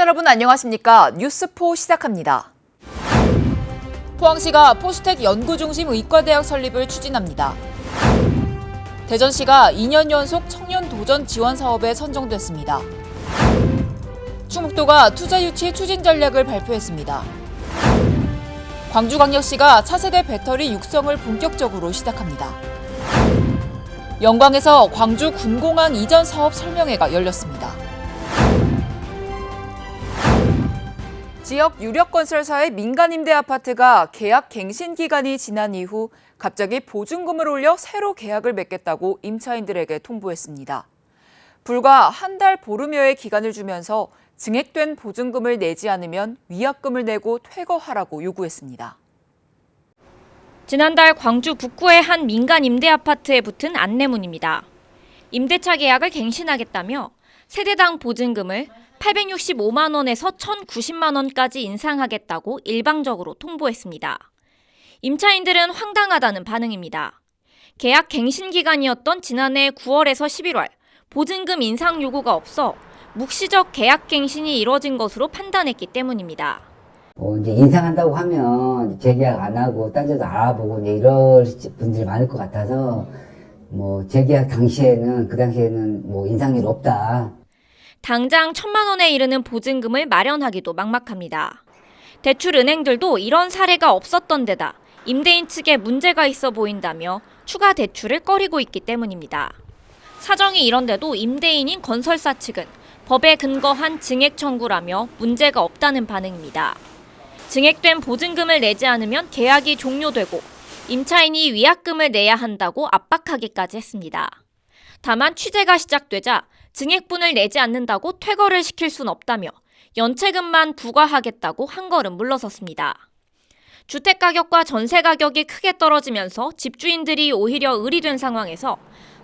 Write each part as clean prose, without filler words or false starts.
여러분 안녕하십니까? 뉴스포 시작합니다. 포항시가 포스텍 연구중심 의과대학 설립을 추진합니다. 대전시가 2년 연속 청년 도전 지원 사업에 선정됐습니다. 충북도가 투자 유치 추진 전략을 발표했습니다. 광주광역시가 차세대 배터리 육성을 본격적으로 시작합니다. 영광에서 광주 군공항 이전 사업 설명회가 열렸습니다. 지역 유력건설사의 민간임대 아파트가 계약 갱신 기간이 지난 이후 갑자기 보증금을 올려 새로 계약을 맺겠다고 임차인들에게 통보했습니다. 불과 한 달 보름여의 기간을 주면서 증액된 보증금을 내지 않으면 위약금을 내고 퇴거하라고 요구했습니다. 지난달 광주 북구의 한 민간 임대 아파트에 붙은 안내문입니다. 임대차 계약을 갱신하겠다며 세대당 보증금을 865만 원에서 1,090만 원까지 인상하겠다고 일방적으로 통보했습니다. 임차인들은 황당하다는 반응입니다. 계약 갱신 기간이었던 지난해 9월에서 11월 보증금 인상 요구가 없어 묵시적 계약 갱신이 이뤄진 것으로 판단했기 때문입니다. 이제 인상한다고 하면 재계약 안 하고 딴 데도 알아보고 이제 이럴 분들이 많을 것 같아서 재계약 당시에는 그 당시에는 인상률 없다. 당장 1,000만 원에 이르는 보증금을 마련하기도 막막합니다. 대출 은행들도 이런 사례가 없었던 데다 임대인 측에 문제가 있어 보인다며 추가 대출을 꺼리고 있기 때문입니다. 사정이 이런데도 임대인인 건설사 측은 법에 근거한 증액 청구라며 문제가 없다는 반응입니다. 증액된 보증금을 내지 않으면 계약이 종료되고 임차인이 위약금을 내야 한다고 압박하기까지 했습니다. 다만 취재가 시작되자 증액분을 내지 않는다고 퇴거를 시킬 순 없다며 연체금만 부과하겠다고 한 걸음 물러섰습니다. 주택가격과 전세가격이 크게 떨어지면서 집주인들이 오히려 의리된 상황에서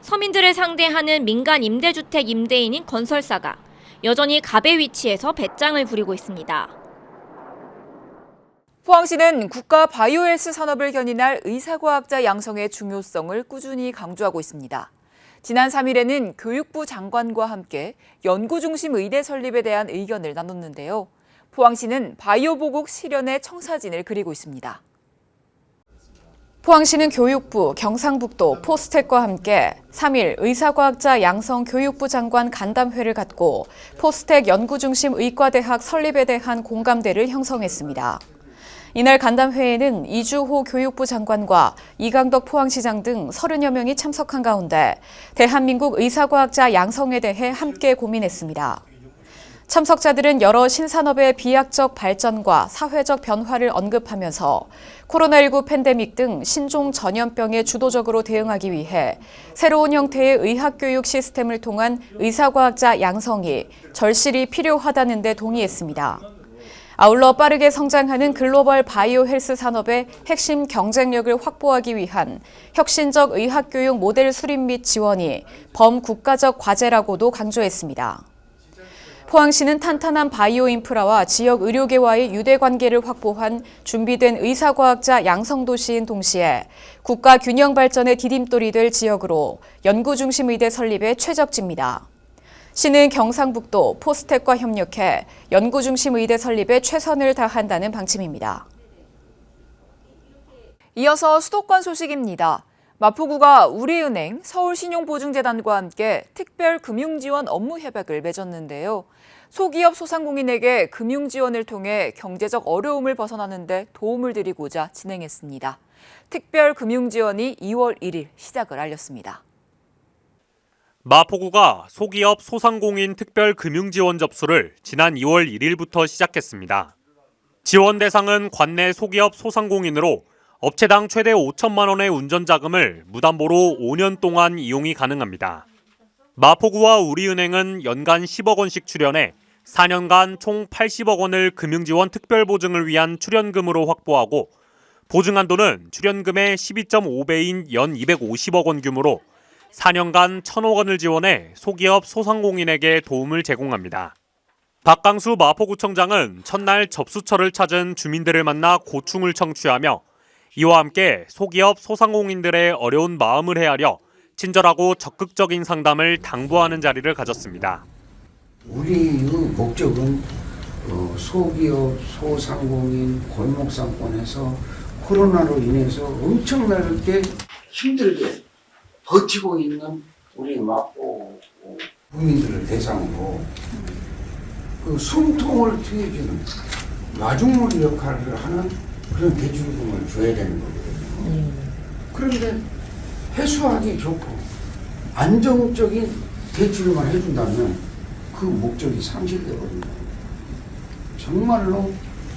서민들을 상대하는 민간 임대주택 임대인인 건설사가 여전히 갑의 위치에서 배짱을 부리고 있습니다. 포항시는 국가 바이오헬스 산업을 견인할 의사과학자 양성의 중요성을 꾸준히 강조하고 있습니다. 지난 3일에는 교육부 장관과 함께 연구중심 의대 설립에 대한 의견을 나눴는데요. 포항시는 바이오보국 실현의 청사진을 그리고 있습니다. 포항시는 교육부, 경상북도, 포스텍과 함께 3일 의사과학자 양성 교육부 장관 간담회를 갖고 포스텍 연구중심 의과대학 설립에 대한 공감대를 형성했습니다. 이날 간담회에는 이주호 교육부 장관과 이강덕 포항시장 등 30여 명이 참석한 가운데 대한민국 의사과학자 양성에 대해 함께 고민했습니다. 참석자들은 여러 신산업의 비약적 발전과 사회적 변화를 언급하면서 코로나19 팬데믹 등 신종 전염병에 주도적으로 대응하기 위해 새로운 형태의 의학교육 시스템을 통한 의사과학자 양성이 절실히 필요하다는 데 동의했습니다. 아울러 빠르게 성장하는 글로벌 바이오 헬스 산업의 핵심 경쟁력을 확보하기 위한 혁신적 의학교육 모델 수립 및 지원이 범국가적 과제라고도 강조했습니다. 포항시는 탄탄한 바이오 인프라와 지역 의료계와의 유대관계를 확보한 준비된 의사과학자 양성도시인 동시에 국가 균형 발전의 디딤돌이 될 지역으로 연구중심 의대 설립에 최적지입니다. 시는 경상북도 포스텍과 협력해 연구중심 의대 설립에 최선을 다한다는 방침입니다. 이어서 수도권 소식입니다. 마포구가 우리은행, 서울신용보증재단과 함께 특별 금융지원 업무 협약을 맺었는데요. 소기업 소상공인에게 금융지원을 통해 경제적 어려움을 벗어나는 데 도움을 드리고자 진행했습니다. 특별 금융지원이 2월 1일 시작을 알렸습니다. 마포구가 소기업 소상공인 특별 금융지원 접수를 지난 2월 1일부터 시작했습니다. 지원 대상은 관내 소기업 소상공인으로 업체당 최대 5천만 원의 운전자금을 무담보로 5년 동안 이용이 가능합니다. 마포구와 우리은행은 연간 10억 원씩 출연해 4년간 총 80억 원을 금융지원 특별보증을 위한 출연금으로 확보하고 보증 한도는 출연금의 12.5배인 연 250억 원 규모로 4년간 1,000억 원을 지원해 소기업 소상공인에게 도움을 제공합니다. 박강수 마포구청장은 첫날 접수처를 찾은 주민들을 만나 고충을 청취하며 이와 함께 소기업 소상공인들의 어려운 마음을 헤아려 친절하고 적극적인 상담을 당부하는 자리를 가졌습니다. 우리의 목적은 소기업, 소상공인, 골목상권에서 코로나로 인해서 엄청나게 힘들게 버티고 있는 우리 마포 국민들을 대상으로 그 숨통을 트여주는 마중물 역할을 하는 그런 대출금을 줘야 되는 거거든요. 그런데 회수하기 좋고 안정적인 대출만 해준다면 그 목적이 상실되거든요. 정말로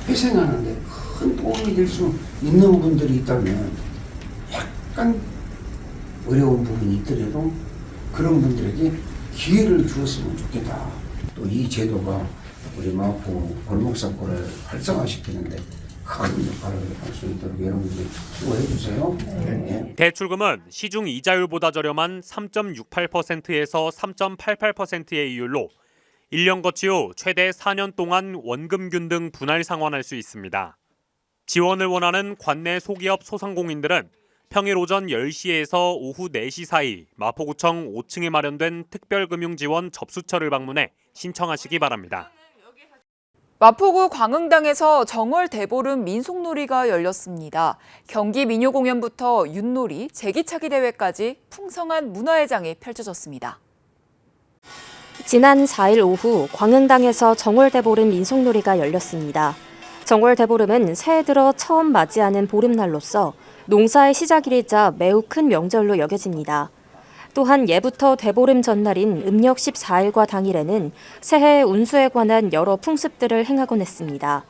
회생하는데 큰 도움이 될 수 있는 분들이 있다면 약간 어려운 부분이 있더라도 그런 분들에게 기회를 주었으면 좋겠다. 또 이 제도가 우리 마포 골목상권을 활성화시키는데 큰 역할을 할 수 있도록 여러분들이 수고해 주세요. 네. 대출금은 시중 이자율보다 저렴한 3.68%에서 3.88%의 이율로 1년 거치 후 최대 4년 동안 원금균 등 분할 상환할 수 있습니다. 지원을 원하는 관내 소기업 소상공인들은 평일 오전 10시에서 오후 4시 사이 마포구청 5층에 마련된 특별금융지원 접수처를 방문해 신청하시기 바랍니다. 마포구 광흥당에서 정월 대보름 민속놀이가 열렸습니다. 경기 민요공연부터 윷놀이, 제기차기 대회까지 풍성한 문화회장이 펼쳐졌습니다. 지난 4일 오후 광흥당에서 정월대보름 민속놀이가 열렸습니다. 정월대보름은 새해 들어 처음 맞이하는 보름날로서 농사의 시작일이자 매우 큰 명절로 여겨집니다. 또한 예부터 대보름 전날인 음력 14일과 당일에는 새해의 운수에 관한 여러 풍습들을 행하곤 했습니다.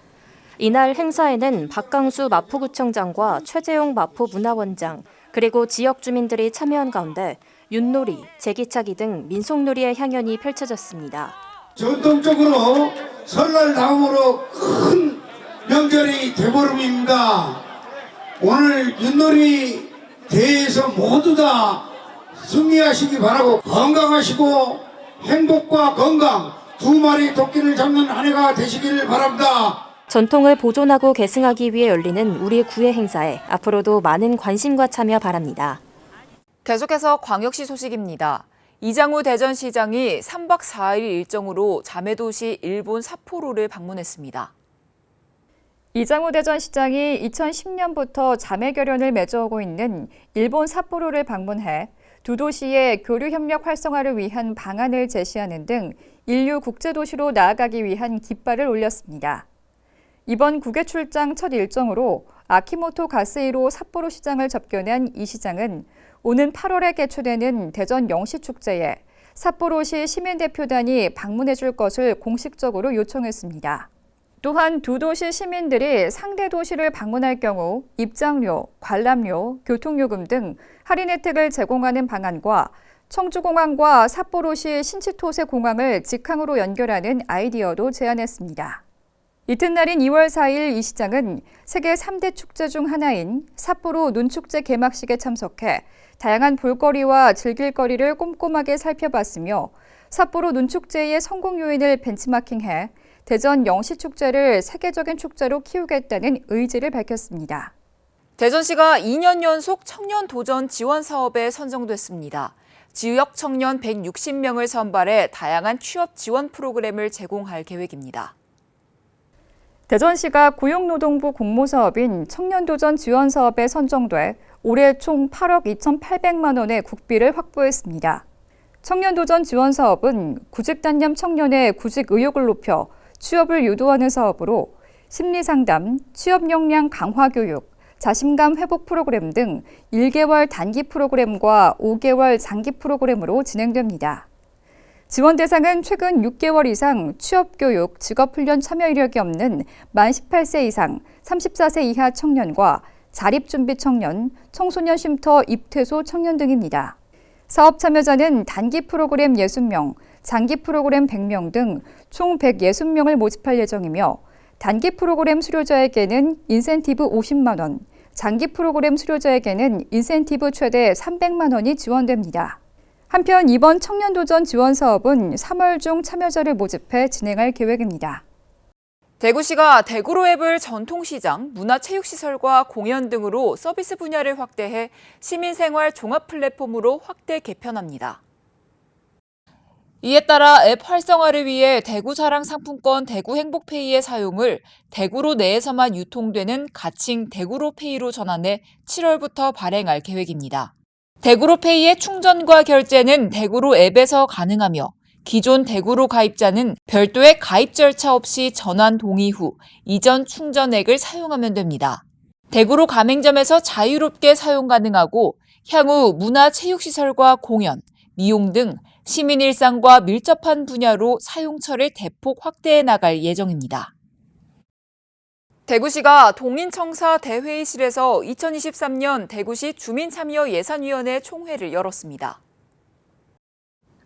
이날 행사에는 박강수 마포구청장과 최재용 마포문화원장 그리고 지역 주민들이 참여한 가운데 윷놀이, 제기차기 등 민속놀이의 향연이 펼쳐졌습니다. 전통적으로 설날 다음으로 큰 명절이 대보름입니다. 오늘 윷놀이 대회에서 모두 다 승리하시기 바라고 건강하시고 행복과 건강 두 마리 토끼를 잡는 한 해가 되시기를 바랍니다. 전통을 보존하고 계승하기 위해 열리는 우리 구의 행사에 앞으로도 많은 관심과 참여 바랍니다. 계속해서 광역시 소식입니다. 이장우 대전시장이 3박 4일 일정으로 자매도시 일본 삿포로를 방문했습니다. 이장우 대전시장이 2010년부터 자매결연을 맺어오고 있는 일본 삿포로를 방문해 두 도시의 교류협력 활성화를 위한 방안을 제시하는 등 인류 국제도시로 나아가기 위한 깃발을 올렸습니다. 이번 국외 출장 첫 일정으로 아키모토 가스이로 삿포로 시장을 접견한 이 시장은 오는 8월에 개최되는 대전 영시축제에 삿포로시 시민대표단이 방문해 줄 것을 공식적으로 요청했습니다. 또한 두 도시 시민들이 상대 도시를 방문할 경우 입장료, 관람료, 교통요금 등 할인 혜택을 제공하는 방안과 청주공항과 삿포로시 신치토세 공항을 직항으로 연결하는 아이디어도 제안했습니다. 이튿날인 2월 4일 이 시장은 세계 3대 축제 중 하나인 삿포로 눈축제 개막식에 참석해 다양한 볼거리와 즐길거리를 꼼꼼하게 살펴봤으며 삿포로 눈축제의 성공 요인을 벤치마킹해 대전 영시축제를 세계적인 축제로 키우겠다는 의지를 밝혔습니다. 대전시가 2년 연속 청년 도전 지원 사업에 선정됐습니다. 지역 청년 160명을 선발해 다양한 취업 지원 프로그램을 제공할 계획입니다. 대전시가 고용노동부 공모사업인 청년도전 지원사업에 선정돼 올해 총 8억 2,800만 원의 국비를 확보했습니다. 청년도전 지원사업은 구직단념 청년의 구직 의욕을 높여 취업을 유도하는 사업으로 심리상담, 취업 역량 강화 교육, 자신감 회복 프로그램 등 1개월 단기 프로그램과 5개월 장기 프로그램으로 진행됩니다. 지원 대상은 최근 6개월 이상 취업교육, 직업훈련 참여 이력이 없는 만 18세 이상 34세 이하 청년과 자립준비 청년, 청소년 쉼터 입퇴소 청년 등입니다. 사업 참여자는 단기 프로그램 60명, 장기 프로그램 100명 등 총 160명을 모집할 예정이며 단기 프로그램 수료자에게는 인센티브 50만 원, 장기 프로그램 수료자에게는 인센티브 최대 300만 원이 지원됩니다. 한편 이번 청년도전 지원 사업은 3월 중 참여자를 모집해 진행할 계획입니다. 대구시가 대구로앱을 전통시장, 문화체육시설과 공연 등으로 서비스 분야를 확대해 시민생활 종합 플랫폼으로 확대 개편합니다. 이에 따라 앱 활성화를 위해 대구 사랑 상품권 대구 행복페이의 사용을 대구로 내에서만 유통되는 가칭 대구로페이로 전환해 7월부터 발행할 계획입니다. 대구로페이의 충전과 결제는 대구로 앱에서 가능하며 기존 대구로 가입자는 별도의 가입 절차 없이 전환 동의 후 이전 충전액을 사용하면 됩니다. 대구로 가맹점에서 자유롭게 사용 가능하고 향후 문화체육시설과 공연, 미용 등 시민 일상과 밀접한 분야로 사용처를 대폭 확대해 나갈 예정입니다. 대구시가 동인청사 대회의실에서 2023년 대구시 주민참여예산위원회 총회를 열었습니다.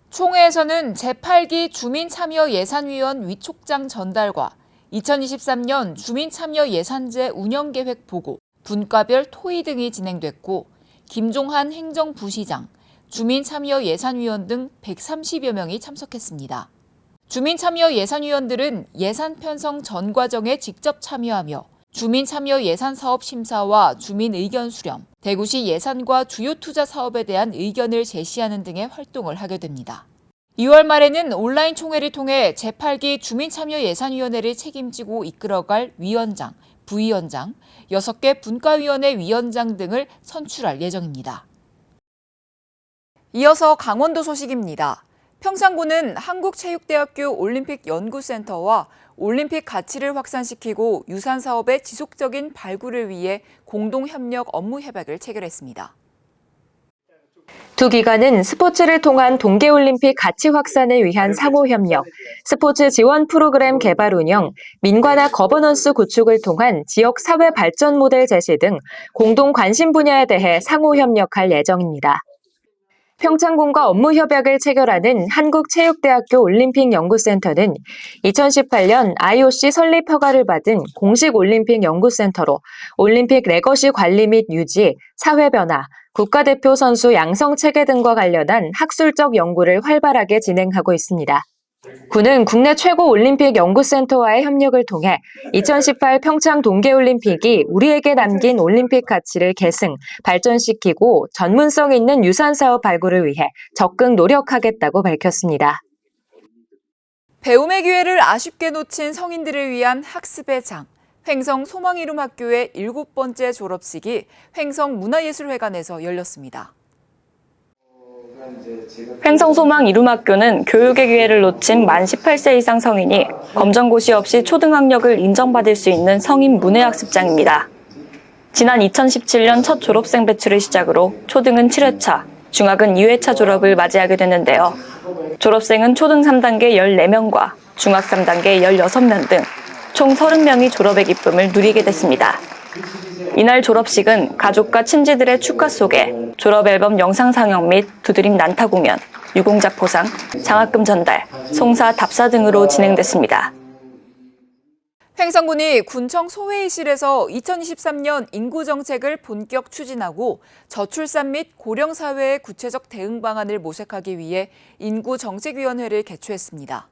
총회에서는 제8기 주민참여예산위원 위촉장 전달과 2023년 주민참여예산제 운영계획 보고, 분과별 토의 등이 진행됐고 김종한 행정부시장, 주민참여예산위원 등 130여 명이 참석했습니다. 주민참여예산위원들은 예산 편성 전 과정에 직접 참여하며 주민참여예산사업 심사와 주민의견 수렴, 대구시 예산과 주요 투자 사업에 대한 의견을 제시하는 등의 활동을 하게 됩니다. 2월 말에는 온라인 총회를 통해 제8기 주민참여예산위원회를 책임지고 이끌어갈 위원장, 부위원장, 6개 분과위원회 위원장 등을 선출할 예정입니다. 이어서 강원도 소식입니다. 평창군은 한국체육대학교 올림픽연구센터와 올림픽 가치를 확산시키고 유산 사업의 지속적인 발굴을 위해 공동협력 업무 협약을 체결했습니다. 두 기관은 스포츠를 통한 동계올림픽 가치 확산을 위한 상호협력, 스포츠 지원 프로그램 개발 운영, 민관화 거버넌스 구축을 통한 지역 사회 발전 모델 제시 등 공동 관심 분야에 대해 상호협력할 예정입니다. 평창군과 업무 협약을 체결하는 한국체육대학교 올림픽연구센터는 2018년 IOC 설립 허가를 받은 공식 올림픽 연구센터로 올림픽 레거시 관리 및 유지, 사회 변화, 국가대표 선수 양성 체계 등과 관련한 학술적 연구를 활발하게 진행하고 있습니다. 군은 국내 최고 올림픽 연구센터와의 협력을 통해 2018 평창 동계올림픽이 우리에게 남긴 올림픽 가치를 계승, 발전시키고 전문성 있는 유산사업 발굴을 위해 적극 노력하겠다고 밝혔습니다. 배움의 기회를 아쉽게 놓친 성인들을 위한 학습의 장, 횡성 소망이룸학교의 7번째 졸업식이 횡성 문화예술회관에서 열렸습니다. 횡성소망 이룸학교는 교육의 기회를 놓친 만 18세 이상 성인이 검정고시 없이 초등학력을 인정받을 수 있는 성인 문해학습장입니다. 지난 2017년 첫 졸업생 배출을 시작으로 초등은 7회차, 중학은 2회차 졸업을 맞이하게 됐는데요. 졸업생은 초등 3단계 14명과 중학 3단계 16명 등 총 30명이 졸업의 기쁨을 누리게 됐습니다. 이날 졸업식은 가족과 친지들의 축하 속에 졸업앨범 영상 상영 및 두드림 난타 공연, 유공자 포상, 장학금 전달, 송사 답사 등으로 진행됐습니다. 횡성군이 군청 소회의실에서 2023년 인구정책을 본격 추진하고 저출산 및 고령사회의 구체적 대응 방안을 모색하기 위해 인구정책위원회를 개최했습니다.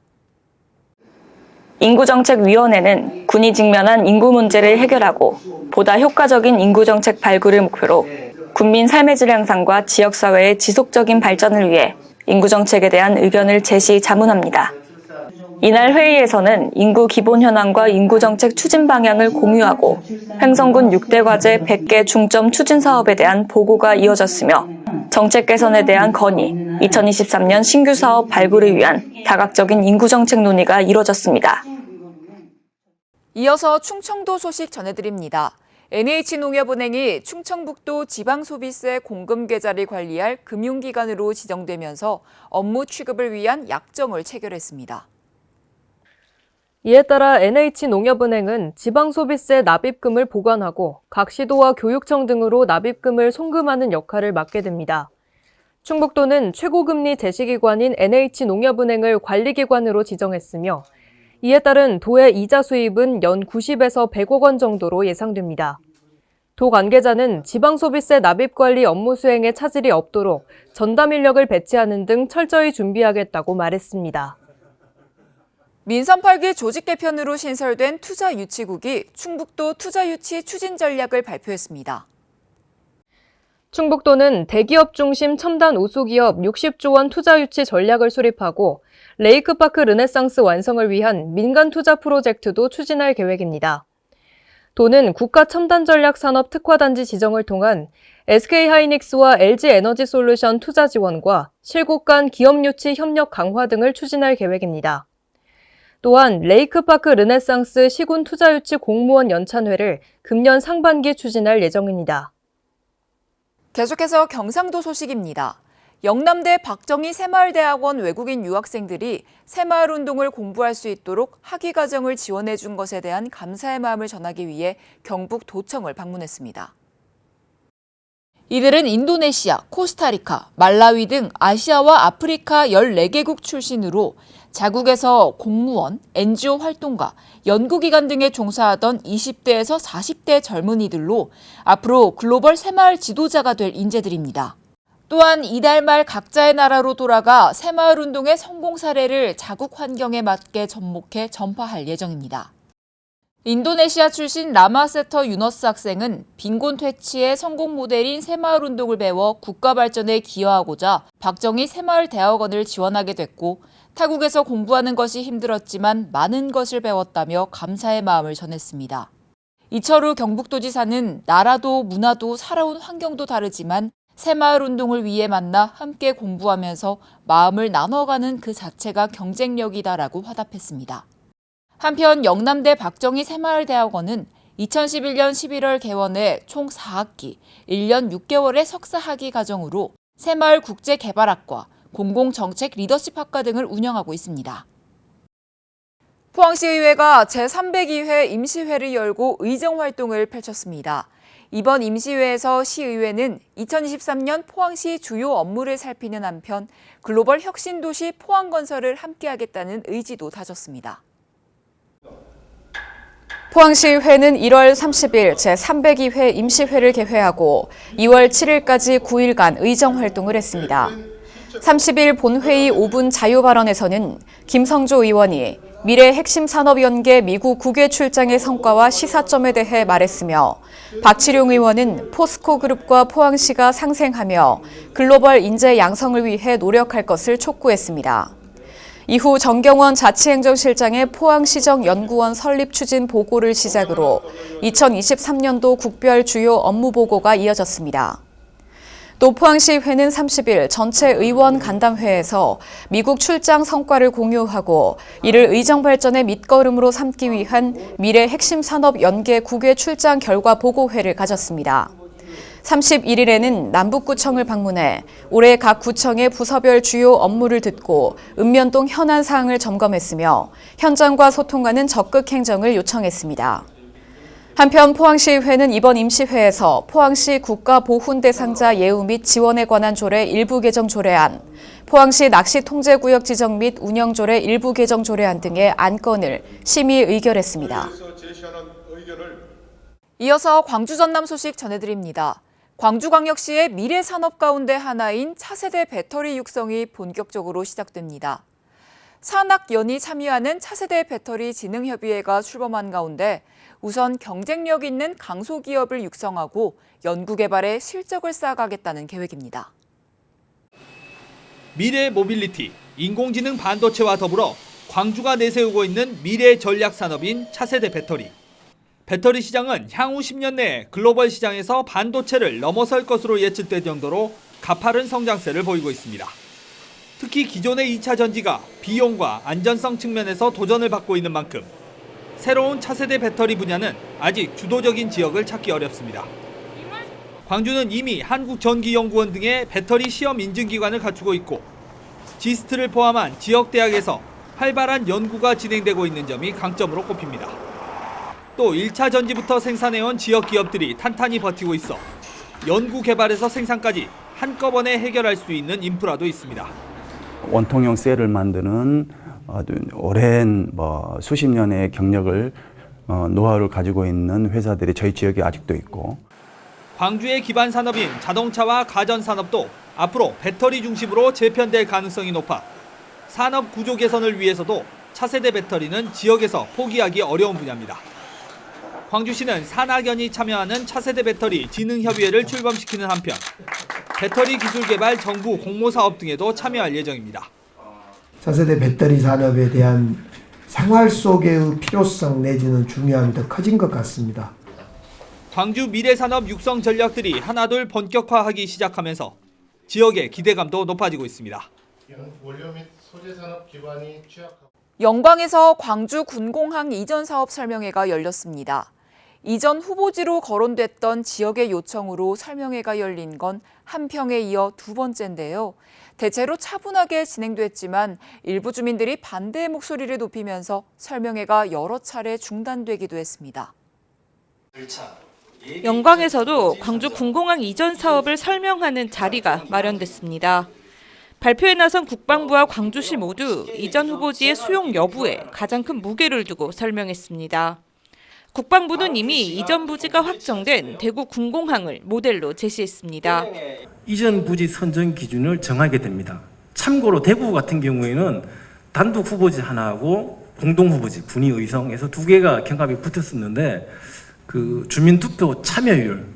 인구정책위원회는 군이 직면한 인구 문제를 해결하고 보다 효과적인 인구정책 발굴을 목표로 국민 삶의 질 향상과 지역사회의 지속적인 발전을 위해 인구정책에 대한 의견을 제시 자문합니다. 이날 회의에서는 인구 기본 현황과 인구정책 추진 방향을 공유하고 횡성군 6대 과제 100개 중점 추진 사업에 대한 보고가 이어졌으며 정책 개선에 대한 건의, 2023년 신규 사업 발굴을 위한 다각적인 인구정책 논의가 이뤄졌습니다. 이어서 충청도 소식 전해드립니다. NH농협은행이 충청북도 지방소비세 공금 계좌를 관리할 금융기관으로 지정되면서 업무 취급을 위한 약정을 체결했습니다. 이에 따라 NH농협은행은 지방소비세 납입금을 보관하고 각 시도와 교육청 등으로 납입금을 송금하는 역할을 맡게 됩니다. 충북도는 최고금리 제시기관인 NH농협은행을 관리기관으로 지정했으며 이에 따른 도의 이자 수입은 연 90에서 100억 원 정도로 예상됩니다. 도 관계자는 지방소비세 납입관리 업무 수행에 차질이 없도록 전담 인력을 배치하는 등 철저히 준비하겠다고 말했습니다. 민선 8기 조직 개편으로 신설된 투자유치국이 충북도 투자유치 추진 전략을 발표했습니다. 충북도는 대기업 중심 첨단 우수기업 60조 원 투자 유치 전략을 수립하고 레이크파크 르네상스 완성을 위한 민간 투자 프로젝트도 추진할 계획입니다. 도는 국가첨단전략산업 특화단지 지정을 통한 SK하이닉스와 LG에너지솔루션 투자 지원과 실국 간 기업 유치 협력 강화 등을 추진할 계획입니다. 또한 레이크파크 르네상스 시군 투자 유치 공무원 연찬회를 금년 상반기 추진할 예정입니다. 계속해서 경상도 소식입니다. 영남대 박정희 새마을대학원 외국인 유학생들이 새마을운동을 공부할 수 있도록 학위과정을 지원해 준 것에 대한 감사의 마음을 전하기 위해 경북도청을 방문했습니다. 이들은 인도네시아, 코스타리카, 말라위 등 아시아와 아프리카 14개국 출신으로 자국에서 공무원, NGO 활동가, 연구기관 등에 종사하던 20대에서 40대 젊은이들로 앞으로 글로벌 새마을 지도자가 될 인재들입니다. 또한 이달 말 각자의 나라로 돌아가 새마을운동의 성공 사례를 자국 환경에 맞게 접목해 전파할 예정입니다. 인도네시아 출신 라마세터 유너스 학생은 빈곤 퇴치의 성공 모델인 새마을운동을 배워 국가 발전에 기여하고자 박정희 새마을대학원을 지원하게 됐고 타국에서 공부하는 것이 힘들었지만 많은 것을 배웠다며 감사의 마음을 전했습니다. 이철우 경북도지사는 나라도 문화도 살아온 환경도 다르지만 새마을운동을 위해 만나 함께 공부하면서 마음을 나눠가는 그 자체가 경쟁력이다라고 화답했습니다. 한편 영남대 박정희 새마을대학원은 2011년 11월 개원해 총 4학기, 1년 6개월의 석사학위 과정으로 새마을국제개발학과, 공공정책 리더십학과 등을 운영하고 있습니다. 포항시의회가 제302회 임시회를 열고 의정활동을 펼쳤습니다. 이번 임시회에서 시의회는 2023년 포항시 주요 업무를 살피는 한편 글로벌 혁신도시 포항건설을 함께하겠다는 의지도 다졌습니다. 포항시의회는 1월 30일 제302회 임시회를 개회하고 2월 7일까지 9일간 의정활동을 했습니다. 30일 본회의 5분 자유발언에서는 김성조 의원이 미래 핵심 산업 연계 미국 국외 출장의 성과와 시사점에 대해 말했으며 박치룡 의원은 포스코 그룹과 포항시가 상생하며 글로벌 인재 양성을 위해 노력할 것을 촉구했습니다. 이후 정경원 자치행정실장의 포항시정연구원 설립 추진 보고를 시작으로 2023년도 국별 주요 업무 보고가 이어졌습니다. 또 포항시의회는 30일 전체 의원 간담회에서 미국 출장 성과를 공유하고 이를 의정 발전의 밑거름으로 삼기 위한 미래 핵심 산업 연계 국외 출장 결과 보고회를 가졌습니다. 31일에는 남북구청을 방문해 올해 각 구청의 부서별 주요 업무를 듣고 읍면동 현안 사항을 점검했으며 현장과 소통하는 적극 행정을 요청했습니다. 한편 포항시의회는 이번 임시회에서 포항시 국가보훈 대상자 예우 및 지원에 관한 조례 일부 개정 조례안, 포항시 낚시 통제구역 지정 및 운영 조례 일부 개정 조례안 등의 안건을 심의 의결했습니다. 이어서 광주 전남 소식 전해드립니다. 광주광역시의 미래 산업 가운데 하나인 차세대 배터리 육성이 본격적으로 시작됩니다. 산학연이 참여하는 차세대 배터리 진흥협의회가 출범한 가운데 우선 경쟁력 있는 강소기업을 육성하고 연구개발에 실적을 쌓아가겠다는 계획입니다. 미래 모빌리티, 인공지능 반도체와 더불어 광주가 내세우고 있는 미래 전략 산업인 차세대 배터리. 배터리 시장은 향후 10년 내에 글로벌 시장에서 반도체를 넘어설 것으로 예측될 정도로 가파른 성장세를 보이고 있습니다. 특히 기존의 2차 전지가 비용과 안전성 측면에서 도전을 받고 있는 만큼 새로운 차세대 배터리 분야는 아직 주도적인 지역을 찾기 어렵습니다. 광주는 이미 한국전기연구원 등의 배터리 시험 인증기관을 갖추고 있고 지스트를 포함한 지역 대학에서 활발한 연구가 진행되고 있는 점이 강점으로 꼽힙니다. 또 1차 전지부터 생산해온 지역 기업들이 탄탄히 버티고 있어 연구 개발에서 생산까지 한꺼번에 해결할 수 있는 인프라도 있습니다. 원통형 셀을 만드는 오랜 수십 년의 경력을 노하우를 가지고 있는 회사들이 저희 지역에 아직도 있고 광주의 기반 산업인 자동차와 가전 산업도 앞으로 배터리 중심으로 재편될 가능성이 높아 산업 구조 개선을 위해서도 차세대 배터리는 지역에서 포기하기 어려운 분야입니다. 광주시는 산학연이 참여하는 차세대 배터리 진흥협의회를 출범시키는 한편 배터리 기술 개발 정부 공모 사업 등에도 참여할 예정입니다. 차세대 배터리 산업에 대한 생활 속의 필요성 내지는 중요함이 더 커진 것 같습니다. 광주 미래산업 육성 전략들이 하나둘 본격화하기 시작하면서 지역의 기대감도 높아지고 있습니다. 원료 및 소재 산업 기반이 취약하고 영광에서 광주 군공항 이전 사업 설명회가 열렸습니다. 이전 후보지로 거론됐던 지역의 요청으로 설명회가 열린 건 한평에 이어 두 번째인데요. 대체로 차분하게 진행됐지만 일부 주민들이 반대의 목소리를 높이면서 설명회가 여러 차례 중단되기도 했습니다. 영광에서도 광주 군공항 이전 사업을 설명하는 자리가 마련됐습니다. 발표에 나선 국방부와 광주시 모두 이전 후보지의 수용 여부에 가장 큰 무게를 두고 설명했습니다. 국방부는 이미 이전 부지가 확정된 대구 군공항을 모델로 제시했습니다. 이전 부지 선정 기준을 정하게 됩니다. 참고로 대구 같은 경우에는 단독 후보지 하나하고 공동 후보지 군위 의성에서 두 개가 경합이 붙었었는데 그 주민투표 참여율하고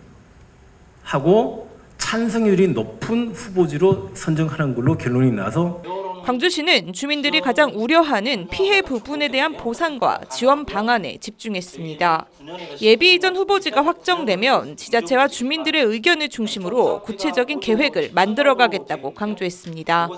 찬성률이 높은 후보지로 선정하는 걸로 결론이 나서 광주시는 주민들이 가장 우려하는 피해 부분에 대한 보상과 지원 방안에 집중했습니다. 예비 이전 후보지가 확정되면 지자체와 주민들의 의견을 중심으로 구체적인 계획을 만들어가겠다고 강조했습니다.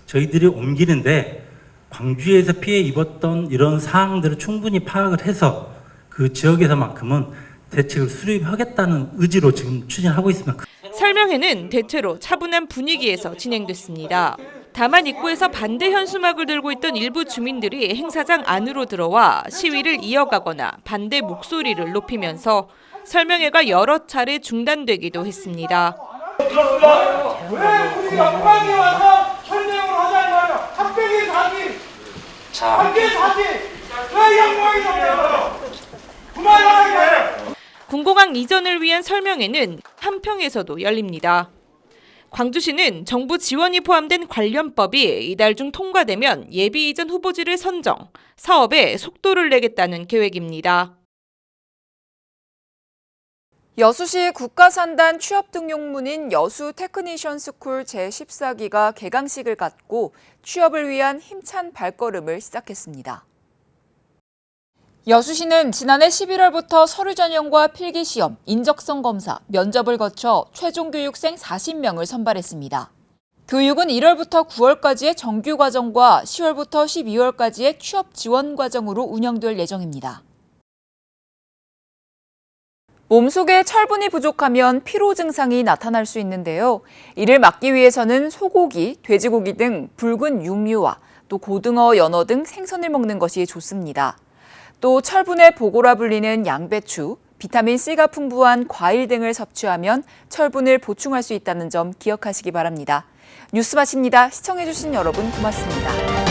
저희들이 옮기는데 광주에서 피해 입었던 이런 사항들을 충분히 파악을 해서 그 지역에서만큼은 대책을 수립하겠다는 의지로 지금 추진하고 있습니다. 설명회는 대체로 차분한 분위기에서 진행됐습니다. 다만 입구에서 반대 현수막을 들고 있던 일부 주민들이 행사장 안으로 들어와 시위를 이어가거나 반대 목소리를 높이면서 설명회가 여러 차례 중단되기도 했습니다. 왜 우리가 국방에 와서 설명을 하자는 말이야. 합병이 사지. 합병이 사지. 왜 양보하기 전에 그만하게. 군공항 이전을 위한 설명회는 한평에서도 열립니다. 광주시는 정부 지원이 포함된 관련법이 이달 중 통과되면 예비 이전 후보지를 선정, 사업에 속도를 내겠다는 계획입니다. 여수시 국가산단 취업 등용문인 여수 테크니션 스쿨 제14기가 개강식을 갖고 취업을 위한 힘찬 발걸음을 시작했습니다. 여수시는 지난해 11월부터 서류 전형과 필기시험, 인적성 검사, 면접을 거쳐 최종 교육생 40명을 선발했습니다. 교육은 1월부터 9월까지의 정규 과정과 10월부터 12월까지의 취업 지원 과정으로 운영될 예정입니다. 몸속에 철분이 부족하면 피로 증상이 나타날 수 있는데요. 이를 막기 위해서는 소고기, 돼지고기 등 붉은 육류와 또 고등어, 연어 등 생선을 먹는 것이 좋습니다. 또 철분의 보고라 불리는 양배추, 비타민C가 풍부한 과일 등을 섭취하면 철분을 보충할 수 있다는 점 기억하시기 바랍니다. 뉴스 마칩니다. 시청해주신 여러분 고맙습니다.